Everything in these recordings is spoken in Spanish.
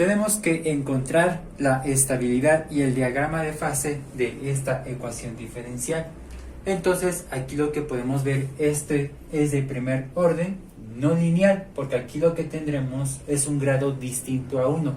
tenemos que encontrar la estabilidad y el diagrama de fase de esta ecuación diferencial. Entonces aquí lo que podemos ver, este es de primer orden, no lineal, porque aquí lo que tendremos es un grado distinto a 1.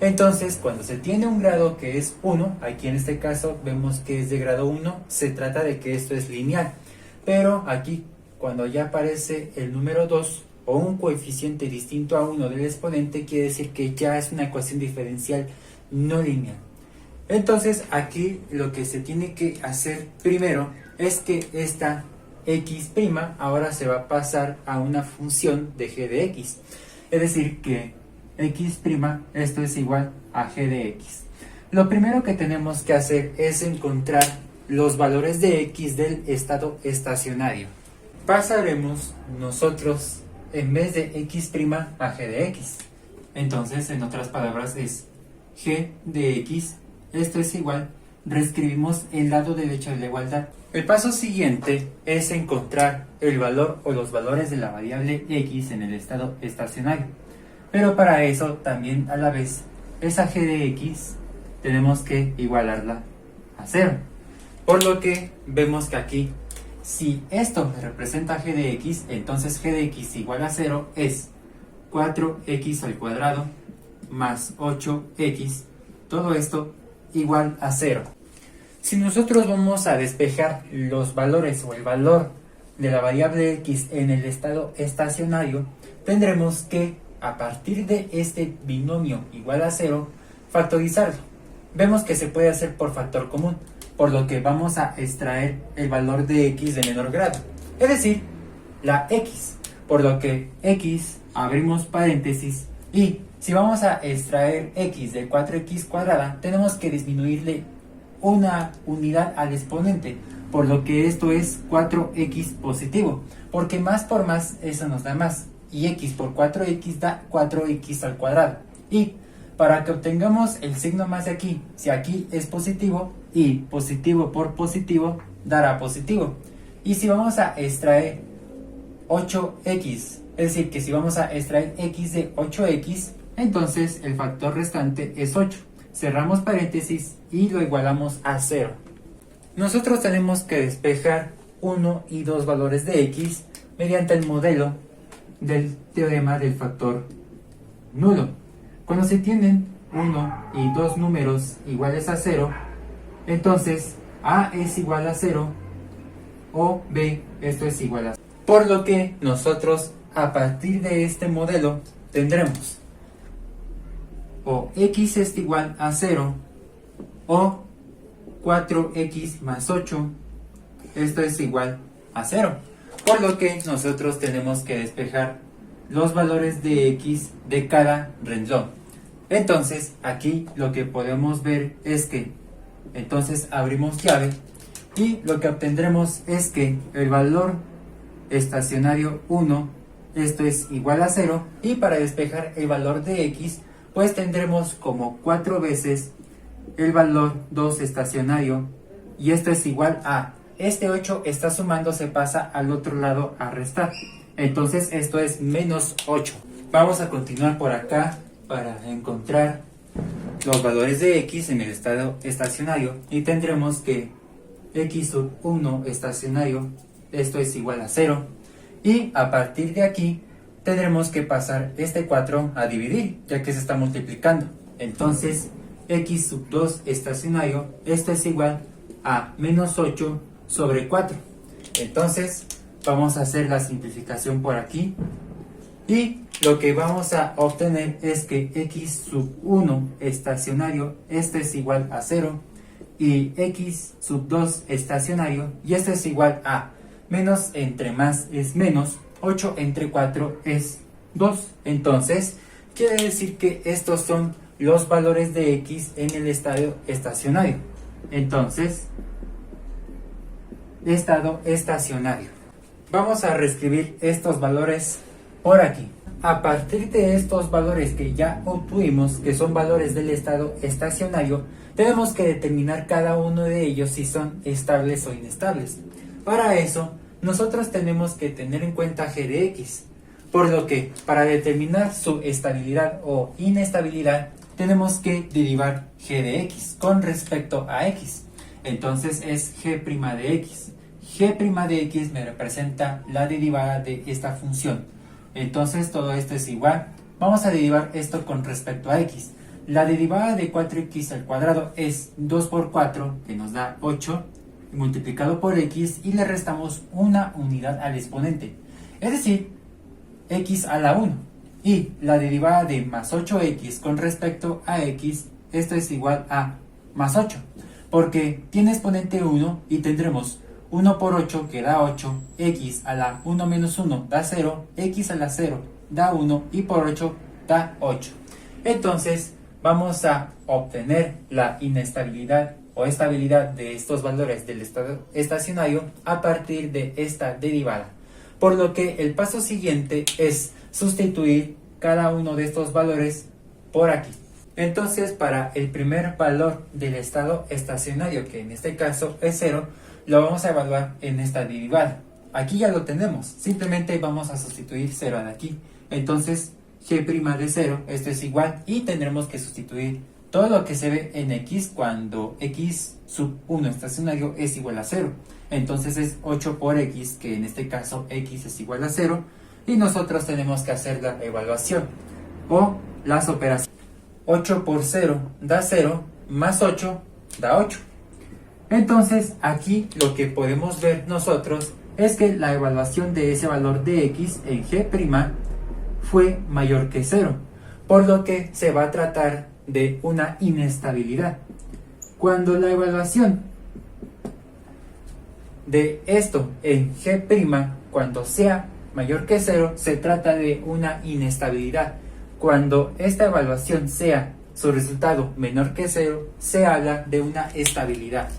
Entonces cuando se tiene un grado que es 1, aquí en este caso vemos que es de grado 1, se trata de que esto es lineal. Pero aquí cuando ya aparece el número 2 o un coeficiente distinto a 1 del exponente, quiere decir que ya es una ecuación diferencial no lineal. Entonces aquí lo que se tiene que hacer primero es que esta x' ahora se va a pasar a una función de g de x. Es decir que x', esto es igual a g de x. Lo primero que tenemos que hacer es encontrar los valores de x del estado estacionario. Pasaremos nosotros en vez de x' a g de x. Entonces, en otras palabras, es g de x. Esto es igual, reescribimos el lado derecho de la igualdad. El paso siguiente es encontrar el valor o los valores de la variable x en el estado estacionario. Pero para eso también a la vez, esa g de x tenemos que igualarla a 0. Por lo que vemos que aquí, si esto representa g de x, entonces g de x igual a 0 es 4x al cuadrado más 8x, todo esto igual a 0. Si nosotros vamos a despejar los valores o el valor de la variable x en el estado estacionario, tendremos que, a partir de este binomio igual a 0, factorizarlo. Vemos que se puede hacer por factor común, por lo que vamos a extraer el valor de x de menor grado, es decir, la x, por lo que x, abrimos paréntesis, y si vamos a extraer x de 4x cuadrada, tenemos que disminuirle una unidad al exponente, por lo que esto es 4x positivo, porque más por más eso nos da más, y x por 4x da 4x al cuadrado. Y para que obtengamos el signo más de aquí, si aquí es positivo, y positivo por positivo dará positivo. Y si vamos a extraer 8x, es decir, que si vamos a extraer x de 8x, entonces el factor restante es 8. Cerramos paréntesis y lo igualamos a 0. Nosotros tenemos que despejar 1 y 2 valores de x mediante el modelo del teorema del factor nulo. Cuando se tienen 1 y 2 números iguales a 0, entonces a es igual a 0 o b, esto es igual a 0. Por lo que nosotros a partir de este modelo tendremos o x es igual a 0 o 4x más 8, esto es igual a 0. Por lo que nosotros tenemos que despejar los valores de x de cada renglón. Entonces aquí lo que podemos ver es que entonces abrimos llave y lo que obtendremos es que el valor estacionario 1, esto es igual a 0, y para despejar el valor de x, pues tendremos como 4 veces el valor 2 estacionario, y esto es igual a, este 8 está sumando, se pasa al otro lado a restar, entonces esto es menos 8. Vamos a continuar por acá para encontrar los valores de x en el estado estacionario, y tendremos que x sub 1 estacionario, esto es igual a 0, y a partir de aquí tendremos que pasar este 4 a dividir, ya que se está multiplicando. Entonces, x sub 2 estacionario, esto es igual a menos 8 sobre 4. Entonces, vamos a hacer la simplificación por aquí. Y lo que vamos a obtener es que x sub 1 estacionario, esto es igual a 0. Y x sub 2 estacionario, y esto es igual a menos entre más es menos, 8 entre 4 es 2. Entonces, quiere decir que estos son los valores de x en el estado estacionario. Entonces, estado estacionario. Vamos a reescribir estos valores por aquí. A partir de estos valores que ya obtuvimos, que son valores del estado estacionario, tenemos que determinar cada uno de ellos si son estables o inestables. Para eso, nosotros tenemos que tener en cuenta g de x, Por lo que para determinar su estabilidad o inestabilidad tenemos que derivar g de x con respecto a x. Entonces es g' de x. G' de x me representa la derivada de esta función. Entonces todo esto es igual. Vamos a derivar esto con respecto a x. La derivada de 4x al cuadrado es 2 por 4, que nos da 8, multiplicado por x, y le restamos una unidad al exponente, es decir, x a la 1. Y la derivada de más 8x con respecto a x, esto es igual a más 8, porque tiene exponente 1 y tendremos 1 por 8 que da 8, x a la 1 menos 1 da 0, x a la 0 da 1 y por 8 da 8. Entonces vamos a obtener la inestabilidad o estabilidad de estos valores del estado estacionario a partir de esta derivada. Por lo que el paso siguiente es sustituir cada uno de estos valores por aquí. Entonces, para el primer valor del estado estacionario, que en este caso es 0, lo vamos a evaluar en esta derivada. Aquí ya lo tenemos, simplemente vamos a sustituir 0 de aquí. Entonces, g' de 0, esto es igual, y tendremos que sustituir todo lo que se ve en x cuando x sub 1 estacionario es igual a 0. Entonces es 8 por x, que en este caso x es igual a 0, y nosotros tenemos que hacer la evaluación o las operaciones. 8 por 0 da 0, más 8 da 8. Entonces aquí lo que podemos ver nosotros es que la evaluación de ese valor de x en g' fue mayor que 0, por lo que se va a tratar de una inestabilidad. Cuando la evaluación de esto en g', cuando sea mayor que 0, se trata de una inestabilidad. Cuando esta evaluación sea su resultado menor que 0, se habla de una estabilidad.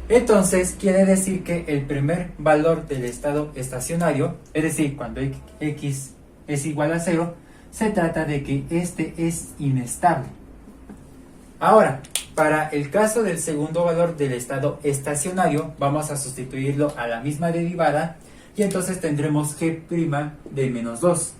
Entonces quiere decir que el primer valor del estado estacionario, es decir, cuando x es igual a 0, se trata de que este es inestable. Ahora, para el caso del segundo valor del estado estacionario, vamos a sustituirlo a la misma derivada y entonces tendremos g' de menos 2.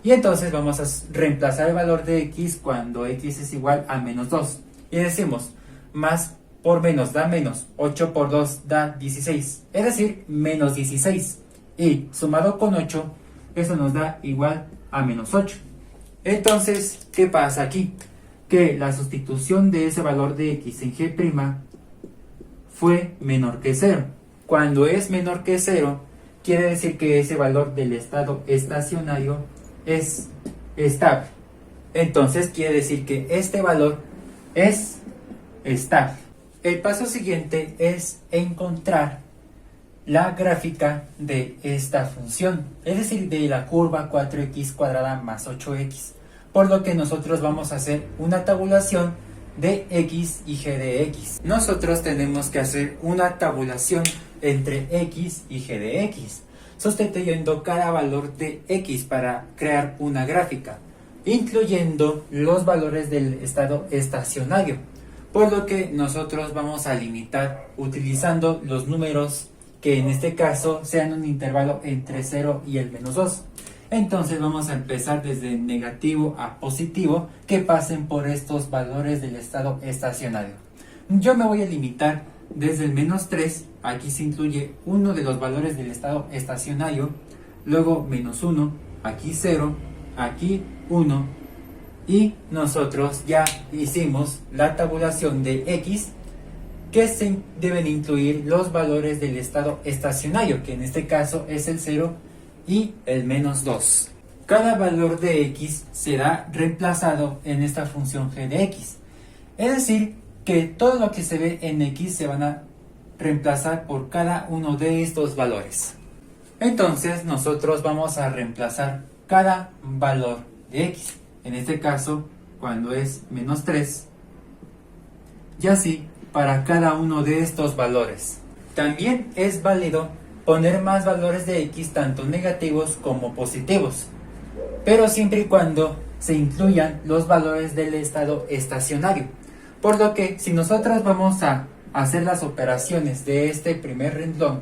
Y entonces vamos a reemplazar el valor de x cuando x es igual a menos 2. Y decimos, más por menos da menos, 8 por 2 da 16, es decir, menos 16. Y sumado con 8, eso nos da igual a menos 8. Entonces, ¿qué pasa aquí? Que la sustitución de ese valor de x en g' fue menor que 0. Cuando es menor que 0, quiere decir que ese valor del estado estacionario es estable. Entonces quiere decir que este valor es estable. El paso siguiente es encontrar la gráfica de esta función, es decir, de la curva 4x cuadrada más 8x. Por lo que nosotros vamos a hacer una tabulación de x y g de x. Nosotros tenemos que hacer una tabulación entre x y g de x, sustituyendo cada valor de x para crear una gráfica, incluyendo los valores del estado estacionario. Por lo que nosotros vamos a limitar utilizando los números que en este caso sean un intervalo entre 0 y el menos 2. Entonces vamos a empezar desde negativo a positivo que pasen por estos valores del estado estacionario. Yo me voy a limitar desde el menos 3, aquí se incluye uno de los valores del estado estacionario, luego menos 1, aquí 0, aquí 1, y nosotros ya hicimos la tabulación de x, que se deben incluir los valores del estado estacionario, que en este caso es el 0 y el menos 2. Cada valor de x será reemplazado en esta función g de x. Es decir, que todo lo que se ve en x se van a reemplazar por cada uno de estos valores. Entonces nosotros vamos a reemplazar cada valor de x. En este caso, cuando es menos 3, y así para cada uno de estos valores. También es válido poner más valores de x, tanto negativos como positivos, pero siempre y cuando se incluyan los valores del estado estacionario. Por lo que si nosotros vamos a hacer las operaciones de este primer renglón,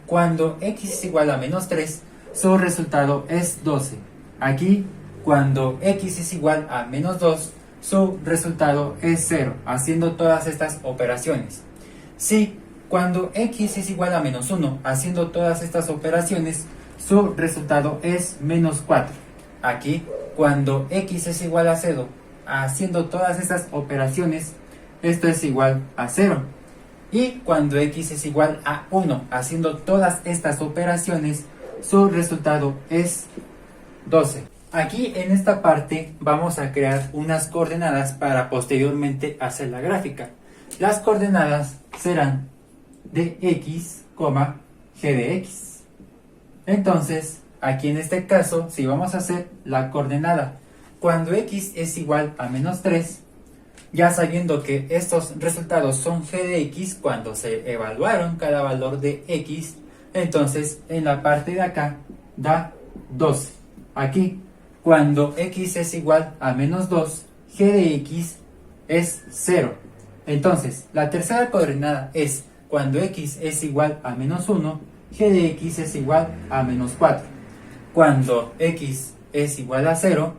cuando x es igual a menos 3, su resultado es 12. Aquí, cuando x es igual a menos 2, su resultado es 0, haciendo todas estas operaciones. Si cuando x es igual a menos 1, haciendo todas estas operaciones, su resultado es menos 4. Aquí, cuando x es igual a 0, haciendo todas estas operaciones, esto es igual a 0. Y cuando x es igual a 1, haciendo todas estas operaciones, su resultado es 12. Aquí en esta parte vamos a crear unas coordenadas para posteriormente hacer la gráfica. Las coordenadas serán de x, g de x. Entonces, aquí en este caso, si vamos a hacer la coordenada cuando x es igual a menos 3, ya sabiendo que estos resultados son g de x cuando se evaluaron cada valor de x, entonces en la parte de acá da 12. Aquí, cuando x es igual a menos 2, g de x es 0. Entonces, la tercera coordenada es cuando x es igual a menos 1, g de x es igual a menos 4. Cuando x es igual a 0,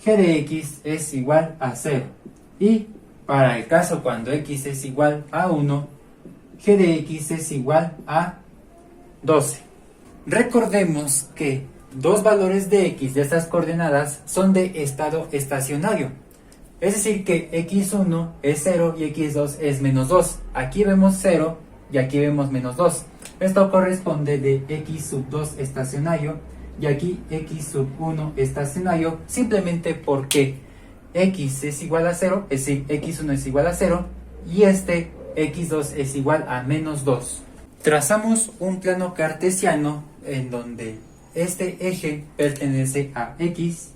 g de x es igual a 0. Y para el caso cuando x es igual a 1, g de x es igual a 12. Recordemos que dos valores de x de estas coordenadas son de estado estacionario. Es decir que x1 es 0 y x2 es menos 2. Aquí vemos 0 y aquí vemos menos 2. Esto corresponde de x sub 2 estacionario y aquí x sub 1 estacionario, simplemente porque x es igual a 0, es decir, x1 es igual a 0 y este x2 es igual a menos 2. Trazamos un plano cartesiano en donde este eje pertenece a x,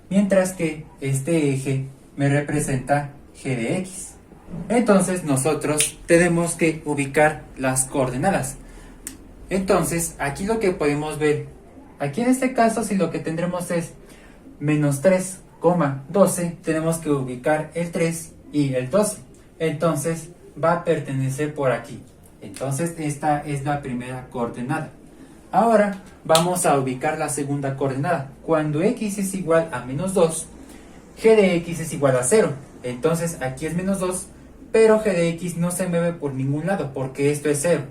mientras que este eje me representa g de x. Entonces nosotros tenemos que ubicar las coordenadas. Entonces aquí lo que podemos ver, aquí en este caso si lo que tendremos es menos 3,12, tenemos que ubicar el 3 y el 12. Entonces va a pertenecer por aquí. Entonces esta es la primera coordenada. Ahora vamos a ubicar la segunda coordenada. Cuando x es igual a menos 2, g de x es igual a 0. Entonces aquí es menos 2, pero g de x no se mueve por ningún lado porque esto es 0.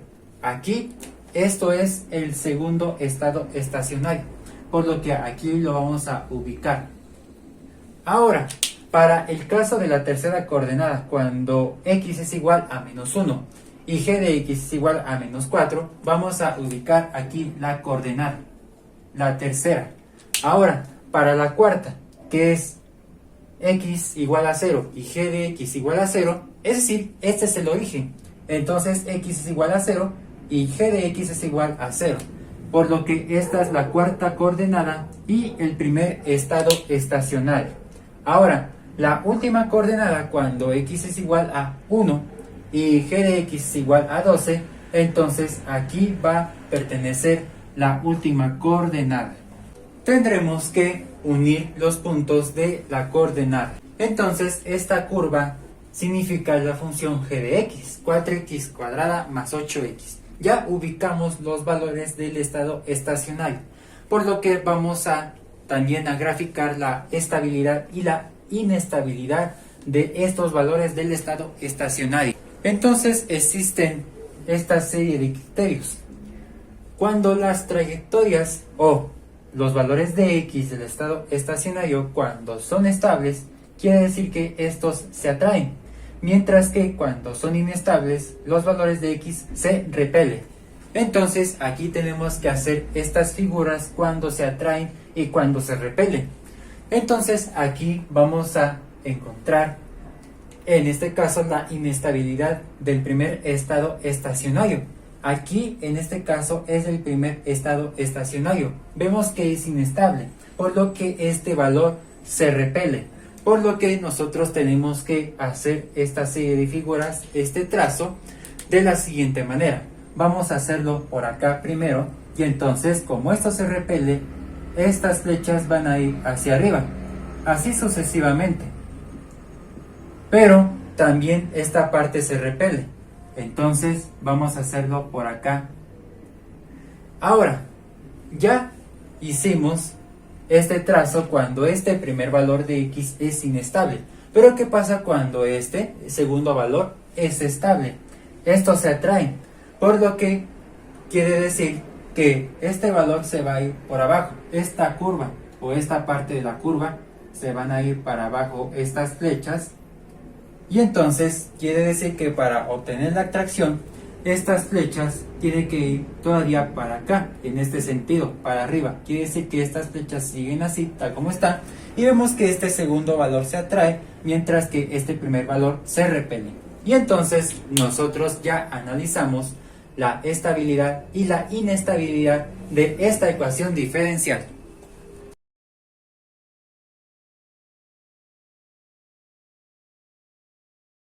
Aquí esto es el segundo estado estacionario, por lo que aquí lo vamos a ubicar. Ahora, para el caso de la tercera coordenada, cuando x es igual a menos 1 y g de x es igual a menos 4, vamos a ubicar aquí la coordenada, la tercera. Ahora, para la cuarta, que es x igual a 0 y g de x igual a 0, es decir, este es el origen. Entonces x es igual a 0 y g de x es igual a 0. Por lo que esta es la cuarta coordenada y el primer estado estacionario. Ahora, la última coordenada cuando x es igual a 1 y g de x es igual a 12, entonces aquí va a pertenecer la última coordenada. Tendremos que unir los puntos de la coordenada. Entonces esta curva significa la función g de x, 4x cuadrada más 8x. Ya ubicamos los valores del estado estacionario, por lo que vamos a también a graficar la estabilidad y la inestabilidad de estos valores del estado estacionario. Entonces existen esta serie de criterios. Cuando las trayectorias o los valores de x del estado estacionario cuando son estables, quiere decir que estos se atraen, mientras que cuando son inestables, los valores de x se repelen. Entonces aquí tenemos que hacer estas figuras cuando se atraen y cuando se repelen. Entonces aquí vamos a encontrar, en este caso, la inestabilidad del primer estado estacionario. Aquí, en este caso, es el primer estado estacionario. Vemos que es inestable, por lo que este valor se repele. Por lo que nosotros tenemos que hacer esta serie de figuras, este trazo, de la siguiente manera. Vamos a hacerlo por acá primero, y entonces, como esto se repele, estas flechas van a ir hacia arriba, así sucesivamente. Pero también esta parte se repele. Entonces vamos a hacerlo por acá. Ahora, ya hicimos este trazo cuando este primer valor de x es inestable. Pero ¿qué pasa cuando este segundo valor es estable? Estos se atraen, por lo que quiere decir que este valor se va a ir por abajo. Esta curva o esta parte de la curva se van a ir para abajo estas flechas. Y entonces quiere decir que para obtener la atracción, estas flechas tienen que ir todavía para acá, en este sentido, para arriba. Quiere decir que estas flechas siguen así, tal como están. Y vemos que este segundo valor se atrae, mientras que este primer valor se repele. Y entonces nosotros ya analizamos la estabilidad y la inestabilidad de esta ecuación diferencial.